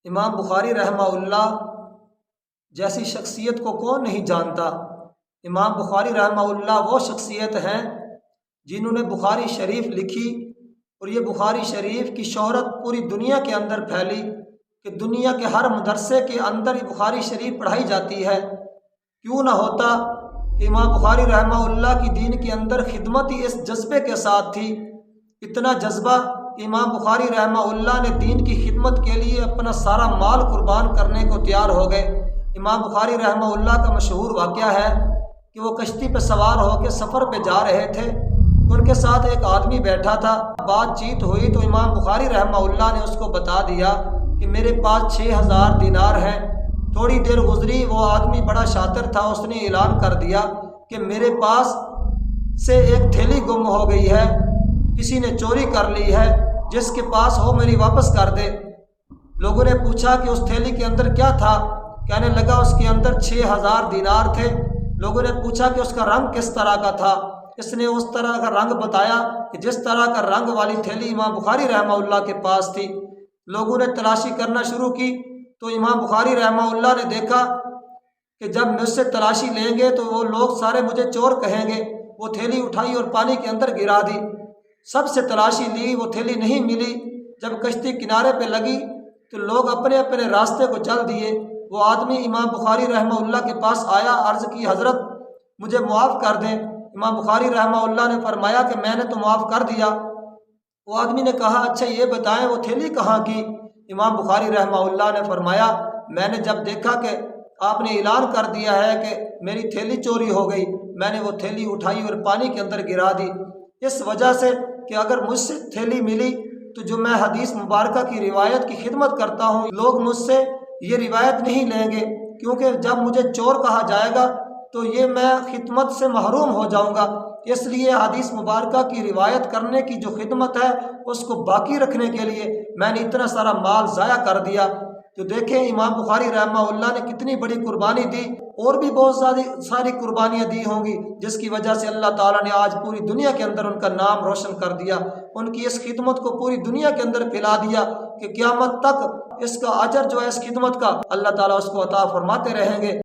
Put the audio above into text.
امام بخاری رحمہ اللہ جیسی شخصیت کو کون نہیں جانتا۔ امام بخاری رحمہ اللہ وہ شخصیت ہیں جنہوں نے بخاری شریف لکھی، اور یہ بخاری شریف کی شہرت پوری دنیا کے اندر پھیلی کہ دنیا کے ہر مدرسے کے اندر یہ بخاری شریف پڑھائی جاتی ہے۔ کیوں نہ ہوتا کہ امام بخاری رحمہ اللہ کی دین کے اندر خدمت ہی اس جذبے کے ساتھ تھی، اتنا جذبہ کہ امام بخاری رحمہ اللہ نے دین کی خدمت کے لیے اپنا سارا مال قربان کرنے کو تیار ہو گئے۔ امام بخاری رحمہ اللہ کا مشہور واقعہ ہے کہ وہ کشتی پہ سوار ہو کے سفر پہ جا رہے تھے، ان کے ساتھ ایک آدمی بیٹھا تھا۔ بات چیت ہوئی تو امام بخاری رحمہ اللہ نے اس کو بتا دیا کہ میرے پاس 6000 دینار ہیں۔ تھوڑی دیر گزری، وہ آدمی بڑا شاطر تھا، اس نے اعلان کر دیا کہ میرے پاس سے ایک تھیلی گم ہو گئی ہے، کسی نے چوری کر لی ہے، جس کے پاس ہو میری واپس کر دے۔ لوگوں نے پوچھا کہ اس تھیلی کے اندر کیا تھا؟ کہنے لگا اس کے اندر 6000 دینار تھے۔ لوگوں نے پوچھا کہ اس کا رنگ کس طرح کا تھا؟ اس نے اس طرح کا رنگ بتایا کہ جس طرح کا رنگ والی تھیلی امام بخاری رحمہ اللہ کے پاس تھی۔ لوگوں نے تلاشی کرنا شروع کی تو امام بخاری رحمہ اللہ نے دیکھا کہ جب مجھ سے تلاشی لیں گے تو وہ لوگ سارے مجھے چور کہیں گے۔ وہ تھیلی اٹھائی اور پانی کے اندر گرا دی۔ سب سے تلاشی لی، وہ تھیلی نہیں ملی۔ جب کشتی کنارے پہ لگی تو لوگ اپنے اپنے راستے کو چل دیے۔ وہ آدمی امام بخاری رحمہ اللہ کے پاس آیا، عرض کی حضرت مجھے معاف کر دیں۔ امام بخاری رحمہ اللہ نے فرمایا کہ میں نے تو معاف کر دیا۔ وہ آدمی نے کہا اچھا یہ بتائیں وہ تھیلی کہاں کی؟ امام بخاری رحمہ اللہ نے فرمایا میں نے جب دیکھا کہ آپ نے اعلان کر دیا ہے کہ میری تھیلی چوری ہو گئی، میں نے وہ تھیلی اٹھائی اور پانی کے اندر گرا دی، اس وجہ سے کہ اگر مجھ سے تھیلی ملی تو جو میں حدیث مبارکہ کی روایت کی خدمت کرتا ہوں، لوگ مجھ سے یہ روایت نہیں لیں گے، کیونکہ جب مجھے چور کہا جائے گا تو یہ میں خدمت سے محروم ہو جاؤں گا۔ اس لیے حدیث مبارکہ کی روایت کرنے کی جو خدمت ہے اس کو باقی رکھنے کے لیے میں نے اتنا سارا مال ضائع کر دیا۔ تو دیکھیں امام بخاری رحمہ اللہ نے کتنی بڑی قربانی دی، اور بھی بہت ساری قربانیاں دی ہوں گی جس کی وجہ سے اللہ تعالیٰ نے آج پوری دنیا کے اندر ان کا نام روشن کر دیا، ان کی اس خدمت کو پوری دنیا کے اندر پھیلا دیا کہ قیامت تک اس کا اجر جو ہے اس خدمت کا اللہ تعالیٰ اس کو عطا فرماتے رہیں گے۔